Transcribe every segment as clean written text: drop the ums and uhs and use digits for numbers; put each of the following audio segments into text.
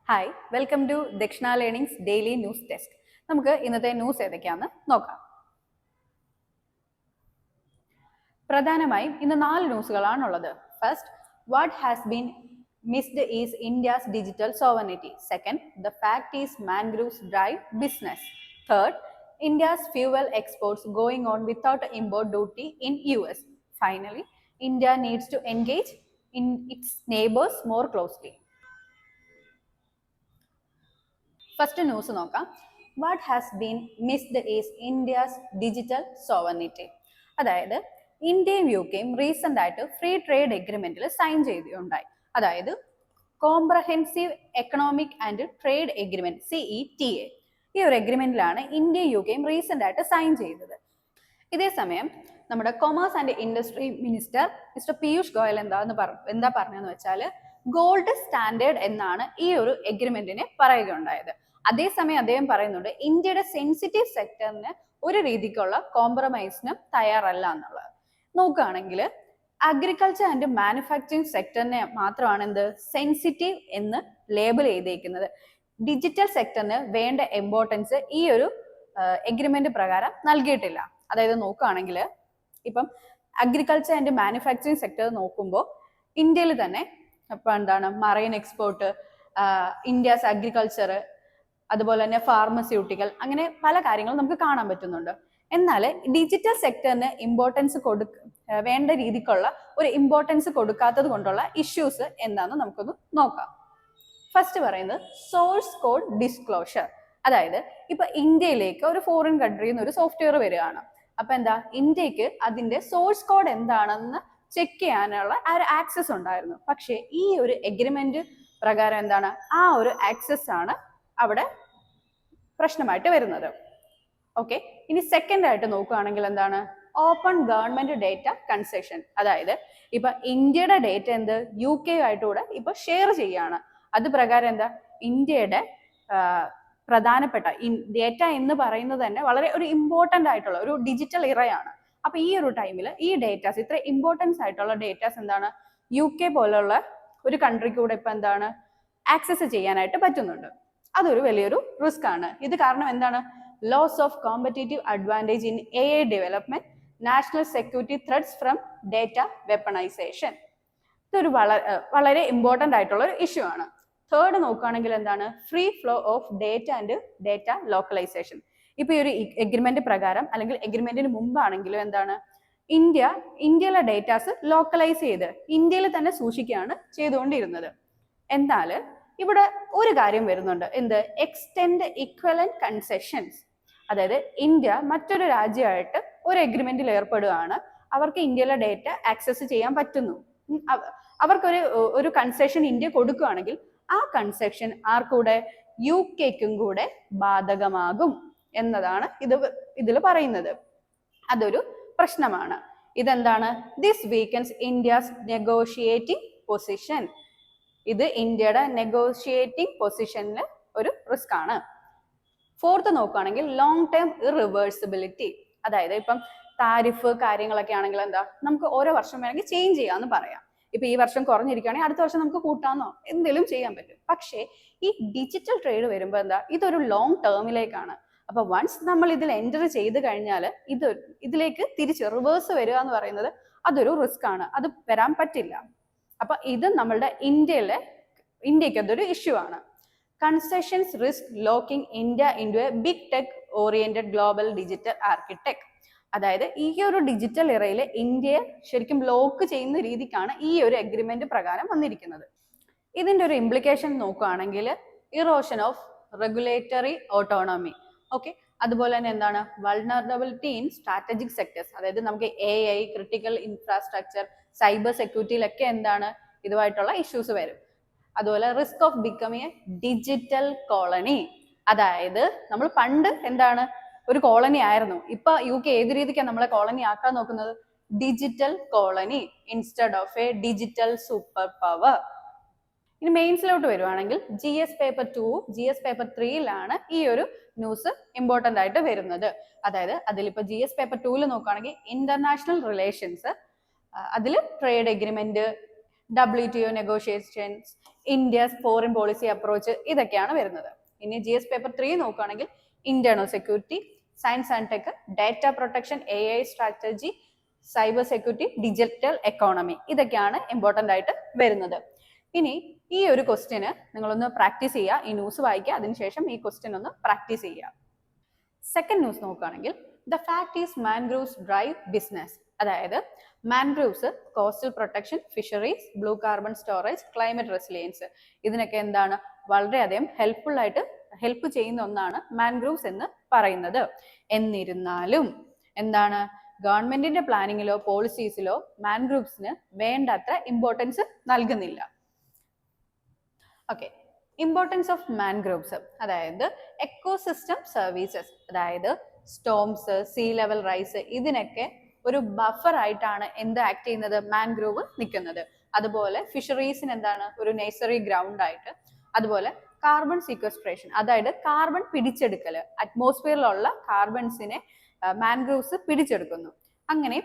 Hi, welcome to Dakshina learnings daily news desk. നമുക്ക് ഇന്നത്തെ news ഏതൊക്കെയാണെന്ന് നോക്കാം. പ്രധാനമായും ഇന്ന് 4 ന്യൂസുകളാണുള്ളത്. First, what has been missed is India's digital sovereignty. Second, the fact is mangroves drive business. Third, India's fuel exports going on without import duty in US. Finally, India needs to engage in its neighbors more closely. First news നോക്കാം. What has been missed is India's digital sovereignty. അതായത് ഇന്ത്യയും യുകെയും recent ആയിട്ട് free trade എഗ്രിമെന്റിൽ sign ചെയ്തിട്ടുണ്ടായി. അതായത് comprehensive economic and trade agreement CETA. ഈ ഒരു എഗ്രിമെന്റിലാണ് ഇന്ത്യയും യുകെയും റീസെന്റ് ആയിട്ട് സൈൻ ചെയ്തത്. ഇതേ സമയം നമ്മുടെ commerce and industry minister mister Piyush Goyal എന്താ പറഞ്ഞതെന്ന് വെച്ചാൽ ഗോൾഡ് സ്റ്റാൻഡേർഡ് എന്നാണ് ഈ ഒരു എഗ്രിമെന്റിനെ പറയുകയുണ്ടായത്. അതേസമയം അദ്ദേഹം പറയുന്നുണ്ട് ഇന്ത്യയുടെ സെൻസിറ്റീവ് സെക്ടറിന് ഒരു രീതിക്കുള്ള കോംപ്രമൈസിനും തയ്യാറല്ല എന്നുള്ളത്. നോക്കുകയാണെങ്കിൽ അഗ്രികൾച്ചർ ആൻഡ് മാനുഫാക്ചറിങ് സെക്ടറിനെ മാത്രമാണ് എന്ത് സെൻസിറ്റീവ് എന്ന് ലേബൽ ചെയ്തേക്കുന്നത്. ഡിജിറ്റൽ സെക്ടറിന് വേണ്ട ഇമ്പോർട്ടൻസ് ഈ ഒരു എഗ്രിമെന്റ് പ്രകാരം നൽകിയിട്ടില്ല. അതായത് നോക്കുകയാണെങ്കിൽ ഇപ്പം അഗ്രികൾച്ചർ ആൻഡ് മാനുഫാക്ചറിങ് സെക്ടർ നോക്കുമ്പോൾ ഇന്ത്യയിൽ തന്നെ ഇപ്പൊ എന്താണ് മറൈൻ എക്സ്പോർട്ട്, ഇന്ത്യസ് അഗ്രികൾച്ചർ, അതുപോലെ തന്നെ ഫാർമസ്യൂട്ടിക്കൽ, അങ്ങനെ പല കാര്യങ്ങളും നമുക്ക് കാണാൻ പറ്റുന്നുണ്ട്. എന്നാൽ ഡിജിറ്റൽ സെക്ടറിന് വേണ്ട രീതിക്കുള്ള ഒരു ഇമ്പോർട്ടൻസ് കൊടുക്കാത്തത് കൊണ്ടുള്ള ഇഷ്യൂസ് എന്താണെന്ന് നമുക്കൊന്ന് നോക്കാം. ഫസ്റ്റ് പറയുന്നത് സോഴ്സ് കോഡ് ഡിസ്ക്ലോഷർ. അതായത് ഇപ്പൊ ഇന്ത്യയിലേക്ക് ഒരു ഫോറിൻ കൺട്രിയിൽ നിന്ന് ഒരു സോഫ്റ്റ്വെയർ വരികയാണ്. അപ്പൊ എന്താ, ഇന്ത്യക്ക് അതിന്റെ സോഴ്സ് കോഡ് എന്താണെന്ന് ചെക്ക് ചെയ്യാനുള്ള ആ ഒരു ആക്സസ് ഉണ്ടായിരുന്നു. പക്ഷേ ഈ ഒരു എഗ്രിമെന്റ് പ്രകാരം എന്താണ്, ആ ഒരു ആക്സസ് ആണ് അവിടെ പ്രശ്നമായിട്ട് വരുന്നത്. ഓക്കെ, ഇനി സെക്കൻഡ് ആയിട്ട് നോക്കുകയാണെങ്കിൽ എന്താണ്, ഓപ്പൺ ഗവൺമെന്റ് ഡേറ്റ കൺസെഷൻ. അതായത് ഇപ്പൊ ഇന്ത്യയുടെ ഡേറ്റ എന്ത് UK ആയിട്ട് കൂടെ ഇപ്പൊ ഷെയർ ചെയ്യാണ്. അത് പ്രകാരം എന്താ, ഇന്ത്യയുടെ പ്രധാനപ്പെട്ട ഡേറ്റ എന്ന് പറയുന്നത് തന്നെ വളരെ ഒരു ഇമ്പോർട്ടന്റ് ആയിട്ടുള്ള ഒരു ഡിജിറ്റൽ ഇറയാണ്. അപ്പൊ ഈ ഒരു ടൈമിൽ ഈ ഡേറ്റാസ്, ഇത്ര ഇമ്പോർട്ടൻസ് ആയിട്ടുള്ള ഡേറ്റാസ് എന്താണ് UK പോലുള്ള ഒരു കൺട്രിക്ക് കൂടെ ഇപ്പൊ എന്താണ് ആക്സസ് ചെയ്യാനായിട്ട് പറ്റുന്നുണ്ട്. അതൊരു വലിയൊരു റിസ്ക് ആണ്. ഇത് കാരണം എന്താണ്, loss of competitive advantage in AI development, national security threats from data weaponisation. ഇതൊരു വളരെ ഇമ്പോർട്ടന്റ് ആയിട്ടുള്ള ഒരു ഇഷ്യൂ ആണ്. തേർഡ് നോക്കുകയാണെങ്കിൽ എന്താണ്, free flow of data and data localisation. ഇപ്പൊ ഈ ഒരു എഗ്രിമെന്റ് പ്രകാരം അല്ലെങ്കിൽ എഗ്രിമെന്റിന് മുമ്പാണെങ്കിലും എന്താണ്, ഇന്ത്യയിലെ ഡേറ്റാസ് ലോക്കലൈസ് ചെയ്ത് ഇന്ത്യയിൽ തന്നെ സൂക്ഷിക്കുകയാണ് ചെയ്തുകൊണ്ടിരുന്നത്. എന്നാൽ ഇവിടെ ഒരു കാര്യം വരുന്നുണ്ട്, എന്ത്, എക്സ്റ്റെൻഡ് ഇക്വലന്റ് കൺസെഷൻസ്. അതായത് ഇന്ത്യ മറ്റൊരു രാജ്യമായിട്ട് ഒരു എഗ്രിമെന്റിൽ ഏർപ്പെടുകയാണ്, അവർക്ക് ഇന്ത്യയിലെ ഡേറ്റ ആക്സസ് ചെയ്യാൻ പറ്റുന്നു. അവർക്കൊരു കൺസെഷൻ ഇന്ത്യ കൊടുക്കുകയാണെങ്കിൽ ആ കൺസെഷൻ ആർക്കൂടെ, UKക്കും കൂടെ ബാധകമാകും എന്നതാണ് ഇതിൽ പറയുന്നത്. അതൊരു പ്രശ്നമാണ്. ഇതെന്താണ്, this weakens India's negotiating position. ഇത് ഇന്ത്യയുടെ നെഗോഷിയേറ്റിംഗ് പൊസിഷനിൽ ഒരു റിസ്ക് ആണ്. ഫോർത്ത് നോക്കുകയാണെങ്കിൽ ലോങ് ടേം ഇറിവേഴ്സിബിലിറ്റി. അതായത് ഇപ്പം താരിഫ് കാര്യങ്ങളൊക്കെ ആണെങ്കിൽ എന്താ, നമുക്ക് ഓരോ വർഷം വേണമെങ്കിൽ ചേഞ്ച് ചെയ്യാമെന്ന് പറയാം. ഇപ്പൊ ഈ വർഷം കുറഞ്ഞിരിക്കുകയാണെങ്കിൽ അടുത്ത വർഷം നമുക്ക് കൂട്ടാമെന്നോ എന്തെങ്കിലും ചെയ്യാൻ പറ്റും. പക്ഷേ ഈ ഡിജിറ്റൽ ട്രേഡ് വരുമ്പോൾ എന്താ, ഇതൊരു ലോങ് ടേമിലേക്കാണ്. അപ്പൊ വൺസ് നമ്മൾ ഇതിൽ എൻ്റർ ചെയ്ത് കഴിഞ്ഞാൽ ഇതിലേക്ക് തിരിച്ച് റിവേഴ്സ് വരിക എന്ന് പറയുന്നത് അതൊരു റിസ്ക് ആണ്, അത് വരാൻ പറ്റില്ല. അപ്പൊ ഇത് നമ്മളുടെ ഇന്ത്യക്ക് അതൊരു ഇഷ്യൂ ആണ്. Concessions risk locking India into a big tech oriented global digital architect. അതായത് ഈ ഒരു ഡിജിറ്റൽ ഇറയിൽ ഇന്ത്യയെ ശരിക്കും ലോക്ക് ചെയ്യുന്ന രീതിക്കാണ് ഈ ഒരു എഗ്രിമെന്റ് പ്രകാരം വന്നിരിക്കുന്നത്. ഇതിന്റെ ഒരു ഇംപ്ലിക്കേഷൻ നോക്കുകയാണെങ്കിൽ erosion of regulatory autonomy. Okay, അതുപോലെ തന്നെ എന്താണ്, വൾണറബിലിറ്റി ഇൻ സ്ട്രാറ്റജിക് സെക്ടേഴ്സ്. അതായത് നമുക്ക് AI, ക്രിട്ടിക്കൽ ഇൻഫ്രാസ്ട്രക്ചർ, സൈബർ സെക്യൂരിറ്റിയിലൊക്കെ എന്താണ് ഇതുമായിട്ടുള്ള ഇഷ്യൂസ് വരും. അതുപോലെ risk of becoming A digital colony. അതായത് നമ്മൾ പണ്ട് എന്താണ് ഒരു കോളനി ആയിരുന്നു, ഇപ്പൊ UK ഏത് രീതിക്കാണ് നമ്മളെ കോളനി ആക്കാൻ നോക്കുന്നത്, digital colony instead of A digital super power. ഇനി മെയിൻസിലോട്ട് വരുവാണെങ്കിൽ GS പേപ്പർ 2, GS പേപ്പർ 3യിലാണ് ഈ ഒരു ന്യൂസ് ഇമ്പോർട്ടന്റ് ആയിട്ട് വരുന്നത്. അതായത് അതിലിപ്പോ GS പേപ്പർ 2ൽ നോക്കുകയാണെങ്കിൽ ഇന്റർനാഷണൽ റിലേഷൻസ്, അതിൽ trade agreement, WTO negotiations, India's foreign policy approach, ഇതൊക്കെയാണ് വരുന്നത്. ഇനി GS പേപ്പർ 3 നോക്കുകയാണെങ്കിൽ internal security, science and tech, data protection, AI strategy, cyber security, digital economy, ഇതൊക്കെയാണ് ഇമ്പോർട്ടൻ്റ് ആയിട്ട് വരുന്നത്. ഇനി ഈ ഒരു ക്വസ്റ്റ്യന് നിങ്ങളൊന്ന് പ്രാക്ടീസ് ചെയ്യുക, ഈ ന്യൂസ് വായിക്കുക, അതിനുശേഷം ഈ ക്വസ്റ്റ്യൻ ഒന്ന് പ്രാക്ടീസ് ചെയ്യുക. സെക്കൻഡ് ന്യൂസ് നോക്കുകയാണെങ്കിൽ the fact is mangroves drive business. അതായത് mangroves coastal protection, fisheries, blue carbon storage, climate resilience, ഇതിനൊക്കെ എന്താണ് വളരെയധികം ഹെൽപ്ഫുൾ ആയിട്ട് ഹെൽപ്പ് ചെയ്യുന്ന ഒന്നാണ് മാൻഗ്രൂവ്സ് എന്ന് പറയുന്നത്. എന്നിരുന്നാലും എന്താണ് ഗവൺമെന്റിന്റെ പ്ലാനിങ്ങിലോ പോളിസീസിലോ മാൻഗ്രൂവ്സിന് വേണ്ടത്ര ഇമ്പോർട്ടൻസ് നൽകുന്നില്ല. ഓക്കെ, ഇമ്പോർട്ടൻസ് ഓഫ് മാൻഗ്രൂവ്സ്, അതായത് എക്കോസിസ്റ്റം സർവീസസ്, അതായത് സ്റ്റോംസ്, സീ ലെവൽ റൈസ്, ഇതിനൊക്കെ ഒരു ബഫർ ആയിട്ടാണ് എന്ത് ആക്ട് ചെയ്യുന്നത്, മാൻഗ്രൂവ് നിൽക്കുന്നത്. അതുപോലെ ഫിഷറീസിന് എന്താണ് ഒരു നേഴ്സറി ഗ്രൗണ്ട് ആയിട്ട്. അതുപോലെ കാർബൺ സീക്വസ്ട്രേഷൻ, അതായത് കാർബൺ പിടിച്ചെടുക്കൽ, അറ്റ്മോസ്ഫിയറിലുള്ള കാർബൺസിനെ മാൻഗ്രൂവ്സ് പിടിച്ചെടുക്കുന്നു, അങ്ങനെ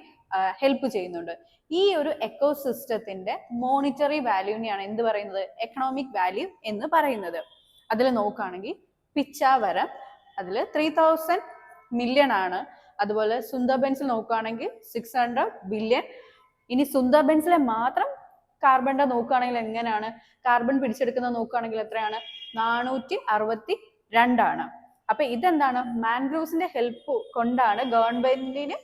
ഹെൽപ്പ് ചെയ്യുന്നുണ്ട്. ഈ ഒരു എക്കോസിസ്റ്റത്തിന്റെ മോണിറ്ററി വാല്യൂവിനെയാണ് എന്ത് പറയുന്നത്, എക്കണോമിക് വാല്യൂ എന്ന് പറയുന്നത്. അതിൽ നോക്കുകയാണെങ്കിൽ പിച്ചാവരം അതിൽ 3000 മില്യൺ ആണ്. അതുപോലെ സുന്ദർബൻസിൽ നോക്കുകയാണെങ്കിൽ 600 ബില്യൺ. ഇനി സുന്ദർബൻസിലെ മാത്രം കാർബണിന്റെ നോക്കുകയാണെങ്കിൽ എങ്ങനെയാണ്, കാർബൺ പിടിച്ചെടുക്കുന്നത് നോക്കുകയാണെങ്കിൽ എത്രയാണ്, 462 ആണ്. അപ്പൊ ഇതെന്താണ്, മാൻഗ്രൂവ്സിന്റെ ഹെൽപ്പ് കൊണ്ടാണ് ഗവൺമെന്റിന്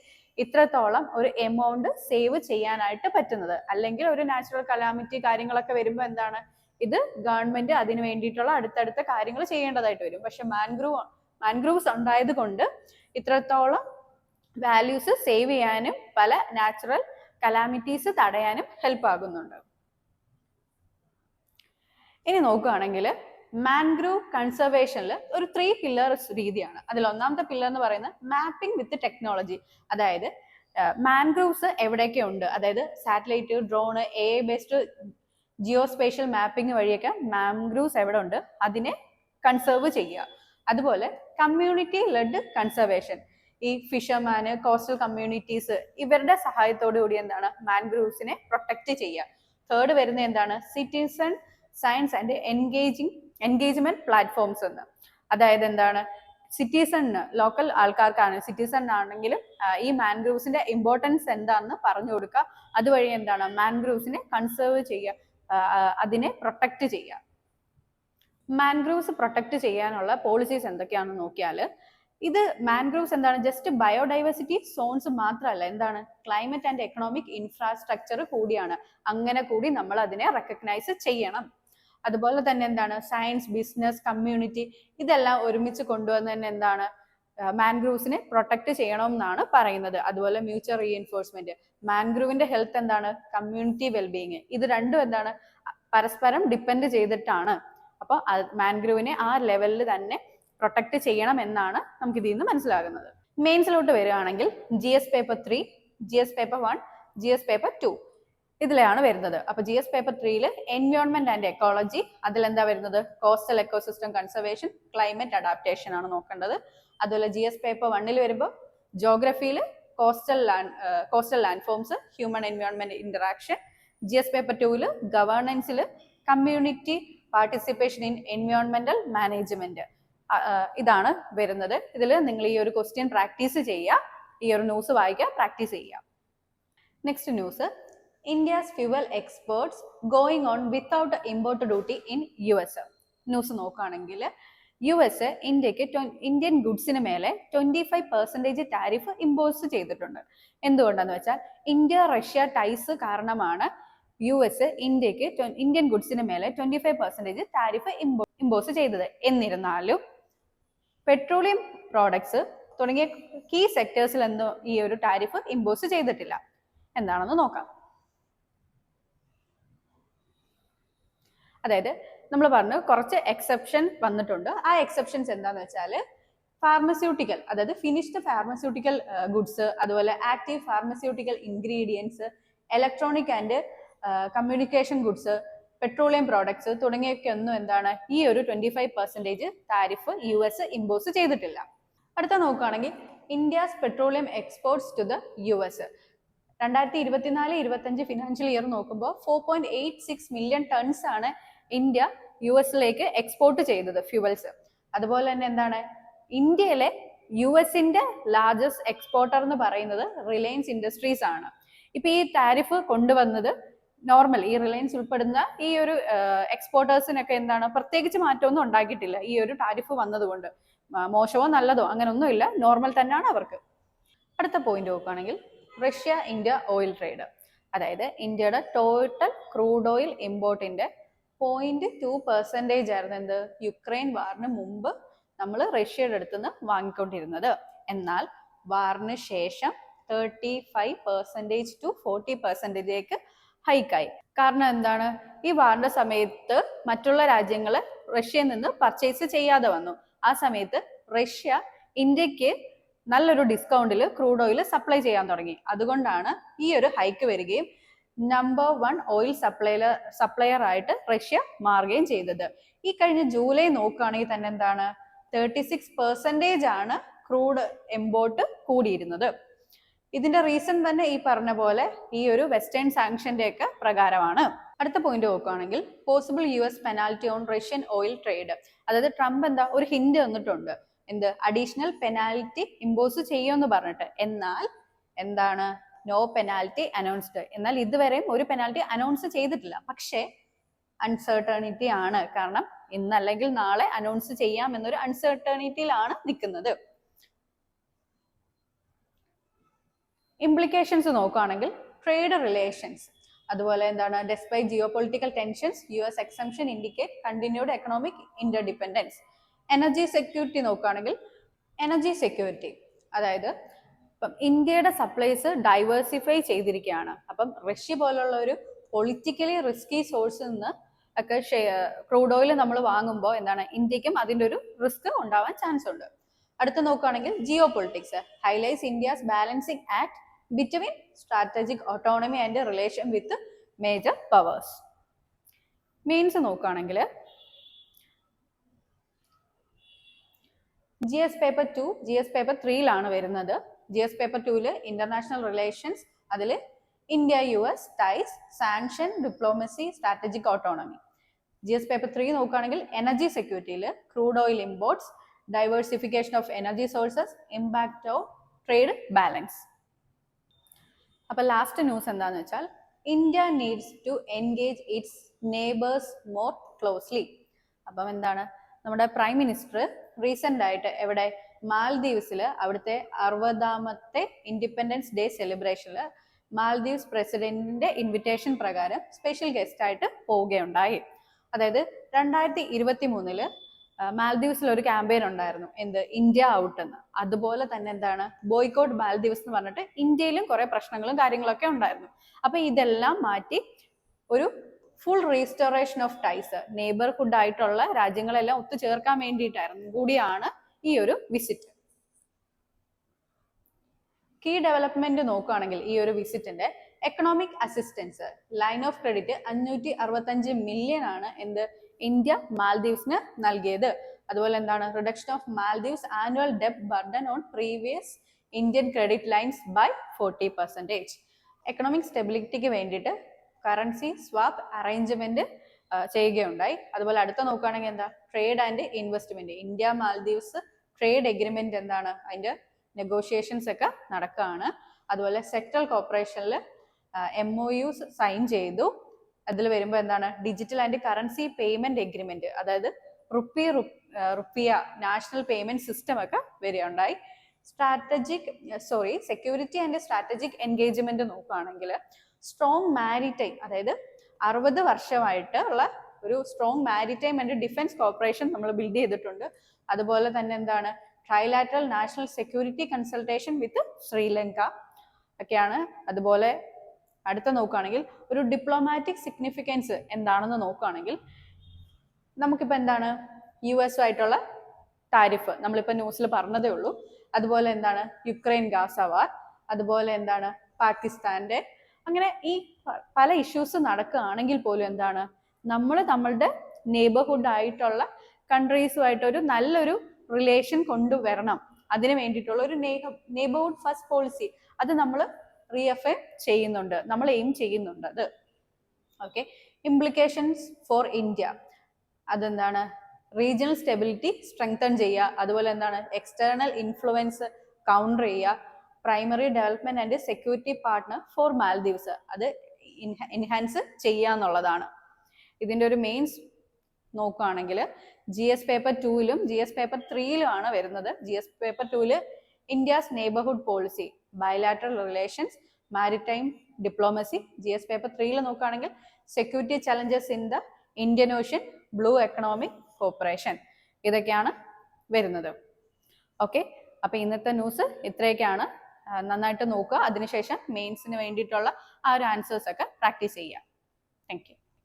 ഇത്രത്തോളം ഒരു എമൗണ്ട് സേവ് ചെയ്യാനായിട്ട് പറ്റുന്നത്. അല്ലെങ്കിൽ ഒരു നാച്ചുറൽ കലാമിറ്റി കാര്യങ്ങളൊക്കെ വരുമ്പോൾ എന്താണ്, ഇത് ഗവൺമെന്റ് അതിന് വേണ്ടിയിട്ടുള്ള അടുത്തടുത്ത കാര്യങ്ങൾ ചെയ്യേണ്ടതായിട്ട് വരും. പക്ഷെ മാൻഗ്രൂവ്സ് ഉണ്ടായത് കൊണ്ട് ഇത്രത്തോളം വാല്യൂസ് സേവ് ചെയ്യാനും പല നാച്ചുറൽ കലാമിറ്റീസ് തടയാനും ഹെൽപ്പ് ആകുന്നുണ്ട്. ഇനി നോക്കുകയാണെങ്കിൽ മാൻഗ്രൂവ് കൺസർവേഷനിൽ ഒരു 3 പില്ലേഴ്സ് രീതിയാണ്. അതിൽ ഒന്നാമത്തെ പില്ലർ എന്ന് പറയുന്നത് മാപ്പിംഗ് വിത്ത് ടെക്നോളജി. അതായത് മാൻഗ്രൂവ്സ് എവിടെയൊക്കെ ഉണ്ട്, അതായത് satellite, drone, AI based geospatial mapping വഴിയൊക്കെ മാൻഗ്രൂവ്സ് എവിടെ ഉണ്ട് അതിനെ കൺസേർവ് ചെയ്യുക. അതുപോലെ കമ്മ്യൂണിറ്റി ലെഡ് കൺസർവേഷൻ, ഈ ഫിഷർമാന്, കോസ്റ്റൽ കമ്മ്യൂണിറ്റീസ്, ഇവരുടെ സഹായത്തോടു കൂടി എന്താണ് മാൻഗ്രൂവ്സിനെ പ്രൊട്ടക്ട് ചെയ്യുക. തേർഡ് വരുന്ന എന്താണ്, citizen science and engagement platforms എന്ന്. അതായത് എന്താണ്, സിറ്റിസണ്, ലോക്കൽ ആൾക്കാർക്കാണ്, സിറ്റിസൺ ആണെങ്കിലും ഈ മാൻഗ്രൂവ്സിന്റെ ഇമ്പോർട്ടൻസ് എന്താണെന്ന് പറഞ്ഞു കൊടുക്കുക. അതുവഴി എന്താണ് മാൻഗ്രൂവ്സിനെ കൺസേർവ് ചെയ്യുക, അതിനെ പ്രൊട്ടക്ട് ചെയ്യുക. മാൻഗ്രൂവ്സ് പ്രൊട്ടക്ട് ചെയ്യാനുള്ള പോളിസീസ് എന്തൊക്കെയാണെന്ന് നോക്കിയാൽ, ഇത് മാൻഗ്രൂവ്സ് എന്താണ് ജസ്റ്റ് ബയോഡൈവേഴ്സിറ്റി സോൺസ് മാത്രമല്ല, എന്താണ് ക്ലൈമറ്റ് ആൻഡ് എക്കണോമിക് ഇൻഫ്രാസ്ട്രക്ചർ കൂടിയാണ്. അങ്ങനെ കൂടി നമ്മൾ അതിനെ റെക്കഗ്നൈസ് ചെയ്യണം. അതുപോലെ തന്നെ എന്താണ് സയൻസ്, ബിസിനസ്, കമ്മ്യൂണിറ്റി, ഇതെല്ലാം ഒരുമിച്ച് കൊണ്ടുവന്ന് തന്നെ എന്താണ് മാൻഗ്രൂവ്സിനെ പ്രൊട്ടക്ട് ചെയ്യണം എന്നാണ് പറയുന്നത്. അതുപോലെ മ്യൂച്വൽ റീഎൻഫോഴ്സ്മെന്റ്, മാൻഗ്രൂവിന്റെ ഹെൽത്ത് എന്താണ്, കമ്മ്യൂണിറ്റി വെൽബീയിങ്, ഇത് രണ്ടും എന്താണ് പരസ്പരം ഡിപ്പെൻഡ് ചെയ്തിട്ടാണ്. അപ്പോൾ മാൻഗ്രൂവിനെ ആ ലെവലിൽ തന്നെ പ്രൊട്ടക്ട് ചെയ്യണം എന്നാണ് നമുക്ക് ഇതിൽ നിന്ന് മനസ്സിലാകുന്നത്. മെയിൻസിലോട്ട് വരികയാണെങ്കിൽ GS paper 3, GS paper 1, GS paper 2 ഇതിലാണ് വരുന്നത്. അപ്പൊ GS പേപ്പർ 3 എൻവയോൺമെന്റ് ആൻഡ് എക്കോളജി, അതിലെന്താ വരുന്നത്, coastal ecosystem conservation, climate adaptation ആണ് നോക്കേണ്ടത്. അതുപോലെ GS പേപ്പർ 1 വരുമ്പോൾ ജോഗ്രഫിയിൽ coastal land forms, human environment interaction. GS paper 2 ഗവേണൻസിൽ കമ്മ്യൂണിറ്റി പാർട്ടിസിപ്പേഷൻ ഇൻ എൻവയോൺമെന്റൽ മാനേജ്മെന്റ്, ഇതാണ് വരുന്നത്. ഇതിൽ നിങ്ങൾ ഈ ഒരു ക്വസ്റ്റ്യൻ പ്രാക്ടീസ് ചെയ്യുക, ഈ ഒരു ന്യൂസ് വായിക്കുക, പ്രാക്ടീസ് ചെയ്യുക. Next news, India's fuel exports going on without import duty in US. News നോക്കുകയാണെങ്കിൽ US ഇന്ത്യക്ക് ഇന്ത്യൻ ഗുഡ്സിന് മേലെ 25% ടാരിഫ് ഇമ്പോസ് ചെയ്തിട്ടുണ്ട്. എന്തുകൊണ്ടാന്ന് വെച്ചാൽ ഇന്ത്യ റഷ്യ ടൈസ് കാരണമാണ് US ഇന്ത്യക്ക് ഇന്ത്യൻ ഗുഡ്സിന് മേലെ 25% ടാരിഫ് ഇമ്പോസ് ചെയ്തത്. എന്നിരുന്നാലും പെട്രോളിയം പ്രോഡക്ട്സ് തുടങ്ങിയ കീ സെക്ടേഴ്സിൽ എന്തോ ഈ ഒരു ടാരിഫ് ഇമ്പോസ് ചെയ്തിട്ടില്ല. എന്താണെന്ന് നോക്കാം. അതായത് നമ്മൾ പറഞ്ഞു കുറച്ച് എക്സെപ്ഷൻ വന്നിട്ടുണ്ട്. ആ എക്സെപ്ഷൻസ് എന്താന്ന് വെച്ചാൽ ഫാർമസ്യൂട്ടിക്കൽ, അതായത് ഫിനിഷ്ഡ് ഫാർമസ്യൂട്ടിക്കൽ ഗുഡ്സ്, അതുപോലെ active pharmaceutical ingredients, electronic and communication goods, petroleum products തുടങ്ങിയൊക്കെ ഒന്നും എന്താണ് ഈ ഒരു 25% ടാരിഫ് US ഇമ്പോസ് ചെയ്തിട്ടില്ല. അടുത്ത നോക്കുകയാണെങ്കിൽ India's petroleum exports to the US 2024-25 financial year നോക്കുമ്പോൾ 4.86 മില്യൺ ടൺസ് ആണ് ഇന്ത്യ US എക്സ്പോർട്ട് ചെയ്തത് ഫ്യൂവൽസ്. അതുപോലെ തന്നെ എന്താണ് ഇന്ത്യയിലെ US ലാർജസ്റ്റ് എക്സ്പോർട്ടർ എന്ന് പറയുന്നത് റിലയൻസ് ഇൻഡസ്ട്രീസ് ആണ്. ഇപ്പൊ ഈ ടാരിഫ് കൊണ്ടുവന്നത് നോർമൽ ഈ റിലയൻസ് ഉൾപ്പെടുന്ന ഈ ഒരു എക്സ്പോർട്ടേഴ്സിനൊക്കെ എന്താണ് പ്രത്യേകിച്ച് മാറ്റമൊന്നും ഉണ്ടാക്കിയിട്ടില്ല ഈ ഒരു ടാരിഫ് വന്നതുകൊണ്ട്. മോശമോ നല്ലതോ അങ്ങനെയൊന്നുമില്ല, നോർമൽ തന്നെയാണ് അവർക്ക്. അടുത്ത പോയിന്റ് നോക്കുകയാണെങ്കിൽ റഷ്യ ഇന്ത്യ ഓയിൽ ട്രേഡ്. അതായത് ഇന്ത്യയുടെ ടോട്ടൽ ക്രൂഡ് ഓയിൽ ഇമ്പോർട്ടിന്റെ 0.2% ആയിരുന്നു എന്ത് യുക്രൈൻ വാറിന് മുമ്പ് നമ്മൾ റഷ്യയുടെ അടുത്തുനിന്ന് വാങ്ങിക്കൊണ്ടിരുന്നത്. എന്നാൽ വാറിന് ശേഷം 35% to 40% ഹൈക്കായി. കാരണം എന്താണ് ഈ വാറിന്റെ സമയത്ത് മറ്റുള്ള രാജ്യങ്ങൾ റഷ്യയിൽ നിന്ന് പർച്ചേസ് ചെയ്യാതെ വന്നു. ആ സമയത്ത് റഷ്യ ഇന്ത്യക്ക് നല്ലൊരു ഡിസ്കൗണ്ടിൽ ക്രൂഡ് ഓയിൽ സപ്ലൈ ചെയ്യാൻ തുടങ്ങി. അതുകൊണ്ടാണ് ഈ ഒരു ഹൈക്ക് വരികയും നമ്പർ 1 ഓയിൽ സപ്ലയർ ആയിട്ട് റഷ്യ മാറുകയും ചെയ്തത്. ഈ കഴിഞ്ഞ ജൂലൈ നോക്കുകയാണെങ്കിൽ തന്നെ എന്താണ് 36% ആണ് ക്രൂഡ് ഇമ്പോർട്ട് കൂടിയിരുന്നത്. ഇതിന്റെ റീസൺ തന്നെ ഈ പറഞ്ഞ പോലെ ഈ ഒരു വെസ്റ്റേൺ സാങ്ഷന്റെ ഒക്കെ പ്രകാരമാണ്. അടുത്ത പോയിന്റ് നോക്കുകയാണെങ്കിൽ possible US penalty on Russian oil trade. അതായത് ട്രംപ് എന്താ ഒരു ഹിന്റ് തന്നിട്ടുണ്ട്, എന്ത് അഡീഷണൽ പെനാൽറ്റി ഇമ്പോസ് ചെയ്യുമെന്ന് പറഞ്ഞിട്ട്. എന്നാൽ എന്താണ് നോ പെനാൽറ്റി അനൗൺസ്ഡ്. എന്നാൽ ഇതുവരെയും ഒരു പെനാൽറ്റി അനൗൺസ് ചെയ്തിട്ടില്ല. പക്ഷേ അൺസർട്ടണിറ്റി ആണ്. കാരണം ഇന്നല്ലെങ്കിൽ നാളെ അനൗൺസ് ചെയ്യാം എന്നൊരു അൺസർട്ടണിറ്റിയിലാണ് നിൽക്കുന്നത്. ഇംപ്ലിക്കേഷൻസ് നോക്കുകയാണെങ്കിൽ ട്രേഡ് റിലേഷൻസ്, അതുപോലെ എന്താണ് despite geo political tensions US exemption indicate continued economic interdependence. Energy security നോക്കുകയാണെങ്കിൽ എനർജി സെക്യൂരിറ്റി അതായത് ഇപ്പം ഇന്ത്യയുടെ സപ്ലൈസ് ഡൈവേഴ്സിഫൈ ചെയ്തിരിക്കുകയാണ്. അപ്പം റഷ്യ പോലുള്ള ഒരു പൊളിറ്റിക്കലി റിസ്കി സോഴ്സിൽ നിന്ന് ഒക്കെ ക്രൂഡ് ഓയിൽ നമ്മൾ വാങ്ങുമ്പോൾ എന്താണ് ഇന്ത്യക്കും അതിൻ്റെ ഒരു റിസ്ക് ഉണ്ടാവാൻ ചാൻസ് ഉണ്ട്. അടുത്ത് നോക്കുകയാണെങ്കിൽ geo politics highlights India's balancing act between strategic autonomy and relation with major powers. Means നോക്കുകയാണെങ്കിൽ GS പേപ്പർ 2 GS പേപ്പർ 3 വരുന്നത്. GS പേപ്പർ 2 ഇന്റർനാഷണൽ റിലേഷൻസ്, അതിൽ India US ties, sanction, diplomacy, strategic autonomy. GS paper 3 നോക്കുകയാണെങ്കിൽ energy സെക്യൂരിറ്റിയിൽ crude oil imports, diversification of energy sources, impact of trade balance. അപ്പൊ last news എന്താന്ന് വെച്ചാൽ India needs to engage its neighbours more closely. അപ്പം എന്താണ് നമ്മുടെ prime minister recent ആയിട്ട് എവിടെ മാൽദീവ്സിൽ അവിടുത്തെ 60ാമത്തെ ഇൻഡിപെൻഡൻസ് ഡേ സെലിബ്രേഷനിൽ മാൽദീവ്സ് പ്രസിഡന്റിന്റെ ഇൻവിറ്റേഷൻ പ്രകാരം സ്പെഷ്യൽ ഗസ്റ്റ് ആയിട്ട് പോവുകയുണ്ടായി. അതായത് 2023 മാൽദീവ്സിൽ ഒരു ക്യാമ്പയിൻ ഉണ്ടായിരുന്നു, എന്ത് ഇന്ത്യ ഔട്ട് എന്ന്. അതുപോലെ തന്നെ എന്താണ് ബോയ്ക്കോട്ട് മാൽദീവ്സ് എന്ന് പറഞ്ഞിട്ട് ഇന്ത്യയിലും കുറെ പ്രശ്നങ്ങളും കാര്യങ്ങളൊക്കെ ഉണ്ടായിരുന്നു. അപ്പൊ ഇതെല്ലാം മാറ്റി ഒരു full restoration of ties neighbourhood ആയിട്ടുള്ള രാജ്യങ്ങളെല്ലാം ഒത്തുചേർക്കാൻ വേണ്ടിയിട്ടായിരുന്നു കൂടിയാണ് ഈ ഒരു വിസിറ്റ്. കീ ഡെവലപ്മെന്റ് നോക്കുകയാണെങ്കിൽ ഈ ഒരു വിസിറ്റിന്റെ economic assistance line of credit 565 million ആണ് എന്ത് ഇന്ത്യ മാൽദീവ്സിന് നൽകിയത്. അതുപോലെ എന്താണ് റിഡക്ഷൻ ഓഫ് മാൽദീവ്സ് ആനുവൽ ഡെപ്റ്റ് burden on previous Indian credit lines by 40%. Economic സ്റ്റെബിലിറ്റിക്ക് വേണ്ടിയിട്ട് കറൻസി സ്വാപ്പ് അറേഞ്ച്മെന്റ് ചെയ്യുകയുണ്ടായി. അതുപോലെ അടുത്ത നോക്കുകയാണെങ്കിൽ എന്താ trade and investment India Maldives trade agreement എന്താണ് അതിന്റെ നെഗോഷിയേഷൻസ് ഒക്കെ നടക്കുകയാണ്. അതുപോലെ സെക്ടറൽ കോർപ്പറേഷനിൽ MOUs സൈൻ ചെയ്തു. അതിൽ വരുമ്പോൾ എന്താണ് digital and currency payment agreement, അതായത് റുപ്പിയ നാഷണൽ പേയ്മെന്റ് സിസ്റ്റം ഒക്കെ വരികയുണ്ടായി. സെക്യൂരിറ്റി ആൻഡ് സ്ട്രാറ്റജിക് എൻഗേജ്മെന്റ് നോക്കുകയാണെങ്കിൽ സ്ട്രോങ് മാരിടൈം, അതായത് 60 വർഷമായിട്ട് ഉള്ള ഒരു strong maritime and defence corporation നമ്മൾ ബിൽഡ് ചെയ്തിട്ടുണ്ട്. അതുപോലെ തന്നെ എന്താണ് trilateral national security consultation with Sri Lanka ഒക്കെയാണ്. അതുപോലെ അടുത്ത നോക്കുകയാണെങ്കിൽ ഒരു ഡിപ്ലോമാറ്റിക് സിഗ്നിഫിക്കൻസ് എന്താണെന്ന് നോക്കുകയാണെങ്കിൽ നമുക്കിപ്പോൾ എന്താണ് US ആയിട്ടുള്ള ടാരിഫ് നമ്മളിപ്പോൾ ന്യൂസിൽ പറഞ്ഞതേ ഉള്ളൂ. അതുപോലെ എന്താണ് യുക്രൈൻ ഗാസ വാർ, അതുപോലെ എന്താണ് പാകിസ്ഥാന്റെ, അങ്ങനെ ഈ പല ഇഷ്യൂസ് നടക്കുകയാണെങ്കിൽ പോലും എന്താണ് നമ്മളുടെ നെയ്ബർഹുഡ് ആയിട്ടുള്ള കൺട്രീസുമായിട്ട് ഒരു നല്ലൊരു റിലേഷൻ കൊണ്ടുവരണം. അതിന് വേണ്ടിയിട്ടുള്ള ഒരു നെയ്ബർഹുഡ് ഫസ്റ്റ് പോളിസി അത് നമ്മൾ റീഅഫൈം ചെയ്യുന്നുണ്ട്, നമ്മൾ എയിം ചെയ്യുന്നുണ്ട് അത്. ഓക്കെ, ഇംപ്ലിക്കേഷൻസ് ഫോർ ഇന്ത്യ, അതെന്താണ്? റീജിയണൽ സ്റ്റെബിലിറ്റി സ്ട്രെങ്തൻ ചെയ്യുക, അതുപോലെ എന്താണ്? എക്സ്റ്റേണൽ ഇൻഫ്ലുവൻസ് കൗണ്ടർ ചെയ്യുക, primary development and security partner for Maldives, അത് എൻഹാൻസ് ചെയ്യുക എന്നുള്ളതാണ്. ഇതിന്റെ ഒരു മെയിൻസ് നോക്കുകയാണെങ്കിൽ GS പേപ്പർ 2ലും GS പേപ്പർ 3ലും ആണ് വരുന്നത്. GS പേപ്പർ 2ല് India's neighbourhood policy, bilateral relations, maritime diplomacy. GS paper 3ൽ നോക്കുകയാണെങ്കിൽ security challenges in the Indian Ocean, blue economic cooperation, ഇതൊക്കെയാണ് വരുന്നത്. ഓക്കെ, അപ്പൊ ഇന്നത്തെ ന്യൂസ് ഇത്രയൊക്കെയാണ്. നന്നായിട്ട് നോക്കുക, അതിനുശേഷം മെയിൻസിന് വേണ്ടിയിട്ടുള്ള ആ ഒരു ആൻസേഴ്സ് ഒക്കെ പ്രാക്ടീസ് ചെയ്യുക. Thank you.